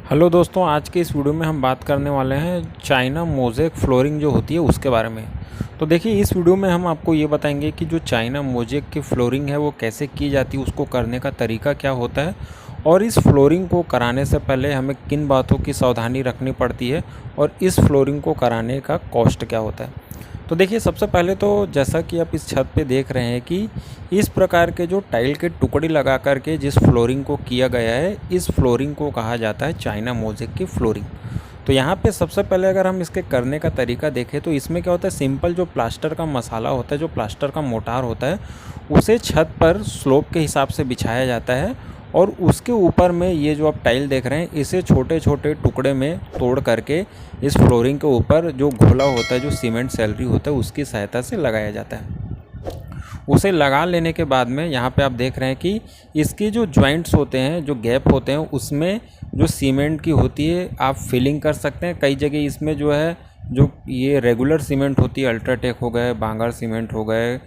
Hello दोस्तों, आज के इस वीडियो में हम बात करने वाले हैं चाइना मोज़ेक फ्लोरिंग जो होती है उसके बारे में। तो देखिए, इस वीडियो में हम आपको ये बताएंगे कि जो चाइना मोज़ेक की फ्लोरिंग है वो कैसे की जाती है, उसको करने का तरीका क्या होता है और इस फ्लोरिंग को कराने से पहले हमें किन बातों की सावधानी रखनी पड़ती है और इस फ्लोरिंग को कराने का कॉस्ट क्या होता है। तो देखिए, सबसे पहले तो जैसा कि आप इस छत पे देख रहे हैं कि इस प्रकार के जो टाइल के टुकड़े लगा कर के जिस फ्लोरिंग को किया गया है, इस फ्लोरिंग को कहा जाता है चाइना मोज़ेक की फ्लोरिंग। तो यहाँ पे सबसे पहले अगर हम इसके करने का तरीका देखें तो इसमें क्या होता है, सिंपल जो प्लास्टर का मसाला होता है, जो प्लास्टर का मोटार होता है, उसे छत पर स्लोप के हिसाब से बिछाया जाता है और उसके ऊपर में ये जो आप टाइल देख रहे हैं, इसे छोटे छोटे टुकड़े में तोड़ करके इस फ्लोरिंग के ऊपर जो घोला होता है, जो सीमेंट सैलरी होता है, उसकी सहायता से लगाया जाता है। उसे लगा लेने के बाद में यहाँ पे आप देख रहे हैं कि इसके जो जॉइंट्स होते हैं, जो गैप होते हैं, उसमें जो सीमेंट की होती है आप फिलिंग कर सकते हैं। कई जगह इसमें जो है, जो ये रेगुलर सीमेंट होती है, अल्ट्राटेक हो गए, बांगर सीमेंट हो गए,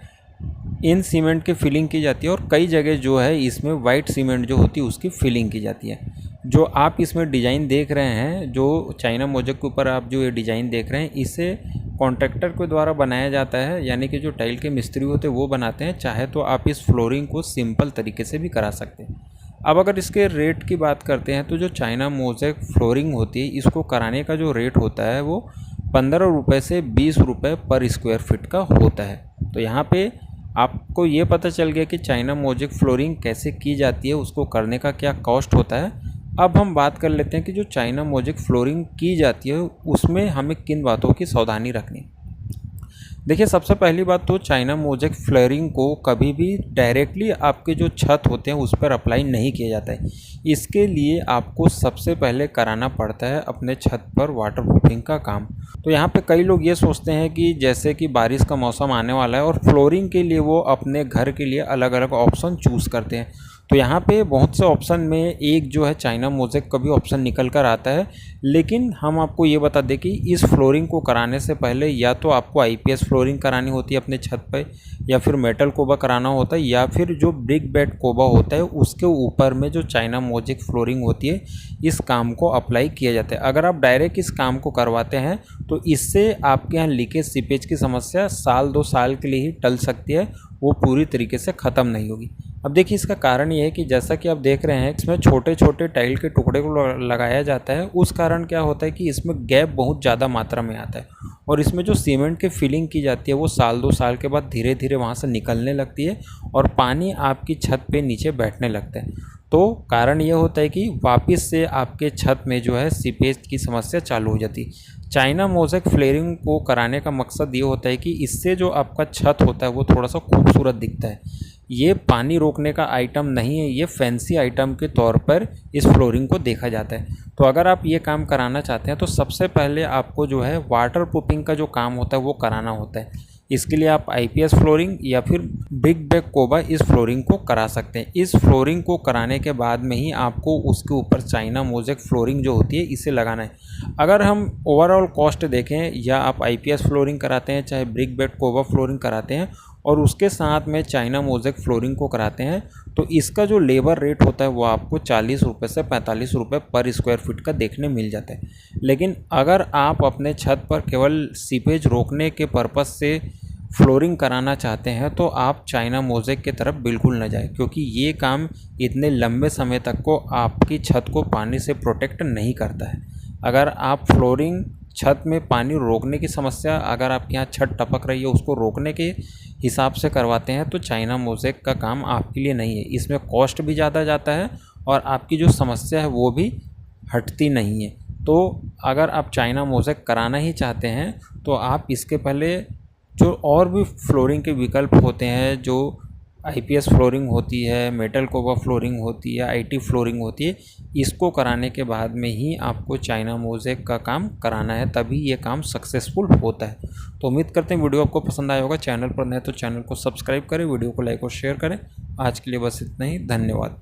इन सीमेंट की फिलिंग की जाती है और कई जगह जो है इसमें वाइट सीमेंट जो होती है उसकी फिलिंग की जाती है। जो आप इसमें डिज़ाइन देख रहे हैं, जो चाइना मोज़ेक के ऊपर आप जो ये डिज़ाइन देख रहे हैं, इसे कॉन्ट्रैक्टर के द्वारा बनाया जाता है, यानी कि जो टाइल के मिस्त्री होते हैं वो बनाते हैं। चाहे तो आप इस फ्लोरिंग को सिंपल तरीके से भी करा सकते हैं। अब अगर इसके रेट की बात करते हैं तो जो चाइना मोज़ेक फ्लोरिंग होती है, इसको कराने का जो रेट होता है वो 15 रुपये से 20 रुपये पर स्क्वायर फीट का होता है। तो यहाँ पे आपको ये पता चल गया कि चाइना मोज़ेक फ्लोरिंग कैसे की जाती है, उसको करने का क्या कॉस्ट होता है। अब हम बात कर लेते हैं कि जो चाइना मोज़ेक फ्लोरिंग की जाती है उसमें हमें किन बातों की सावधानी रखनी है। देखिए, सबसे पहली बात तो चाइना मोज़ेक फ्लोरिंग को कभी भी डायरेक्टली आपके जो छत होते हैं उस पर अप्लाई नहीं किया जाता है। इसके लिए आपको सबसे पहले कराना पड़ता है अपने छत पर वाटरप्रूफिंग का काम। तो यहाँ पे कई लोग ये सोचते हैं कि जैसे कि बारिश का मौसम आने वाला है और फ्लोरिंग के लिए वो अपने घर के लिए अलग अलग ऑप्शन चूज़ करते हैं। तो यहाँ पे बहुत से ऑप्शन में एक जो है चाइना मोज़ेक का भी ऑप्शन निकल कर आता है। लेकिन हम आपको ये बता दें कि इस फ्लोरिंग को कराने से पहले या तो आपको आईपीएस फ्लोरिंग करानी होती है अपने छत पे, या फिर मेटल कोबा कराना होता है, या फिर जो ब्रिक बेड कोबा होता है उसके ऊपर में जो चाइना मोज़ेक फ्लोरिंग होती है, इस काम को अप्लाई किया जाता है। अगर आप डायरेक्ट इस काम को करवाते हैं तो इससे आपके यहाँ लीकेज सीपेज की समस्या साल 2 साल के लिए ही टल सकती है, वो पूरी तरीके से ख़त्म नहीं होगी। अब देखिए, इसका कारण ये है कि जैसा कि आप देख रहे हैं, इसमें छोटे छोटे टाइल के टुकड़े को लगाया जाता है। उस कारण क्या होता है कि इसमें गैप बहुत ज़्यादा मात्रा में आता है और इसमें जो सीमेंट की फिलिंग की जाती है वो साल 2 साल के बाद धीरे धीरे वहाँ से निकलने लगती है और पानी आपकी छत पे नीचे बैठने लगता है। तो कारण ये होता है कि वापस से आपके छत में जो है सीपेज की समस्या चालू हो जाती है। चाइना मोज़ेक फ्लोरिंग को कराने का मकसद ये होता है कि इससे जो आपका छत होता है वो थोड़ा सा खूबसूरत दिखता है। ये पानी रोकने का आइटम नहीं है, ये फैंसी आइटम के तौर पर इस फ्लोरिंग को देखा जाता है। तो अगर आप ये काम कराना चाहते हैं तो सबसे पहले आपको जो है वाटर प्रूफिंग का जो काम होता है वो कराना होता है। इसके लिए आप आईपीएस फ्लोरिंग या फिर बिग बैग कोबा इस फ्लोरिंग को करा सकते हैं। इस फ्लोरिंग को कराने के बाद में ही आपको उसके ऊपर चाइना मोज़ेक फ्लोरिंग जो होती है इसे लगाना है। अगर हम ओवरऑल कॉस्ट देखें, या आप आईपीएस फ्लोरिंग कराते हैं, चाहे ब्रिक बेड कोबा फ्लोरिंग कराते हैं और उसके साथ में चाइना मोज़ेक फ्लोरिंग को कराते हैं, तो इसका जो लेबर रेट होता है वो आपको 40 रुपये से 45 रुपये पर स्क्वायर फीट का देखने मिल जाता है। लेकिन अगर आप अपने छत पर केवल सीपेज रोकने के पर्पज़ से फ्लोरिंग कराना चाहते हैं तो आप चाइना मोज़ेक की तरफ बिल्कुल न जाएं, क्योंकि ये काम इतने लंबे समय तक को आपकी छत को पानी से प्रोटेक्ट नहीं करता है। अगर आप फ्लोरिंग छत में पानी रोकने की समस्या, अगर आपके यहाँ छत टपक रही है उसको रोकने के हिसाब से करवाते हैं तो चाइना मोज़ेक का काम आपके लिए नहीं है। इसमें कॉस्ट भी ज़्यादा जाता है और आपकी जो समस्या है वो भी हटती नहीं है। तो अगर आप चाइना मोज़ेक कराना ही चाहते हैं तो आप इसके पहले जो और भी फ्लोरिंग के विकल्प होते हैं, जो आईपीएस फ्लोरिंग होती है, मेटल कोबा फ्लोरिंग होती है, आईटी फ्लोरिंग होती है, इसको कराने के बाद में ही आपको चाइना मोज़ेक का काम कराना है, तभी ये काम सक्सेसफुल होता है। तो उम्मीद करते हैं वीडियो आपको पसंद आया होगा। चैनल पर नए तो चैनल को सब्सक्राइब करें, वीडियो को लाइक और शेयर करें। आज के लिए बस इतना ही, धन्यवाद।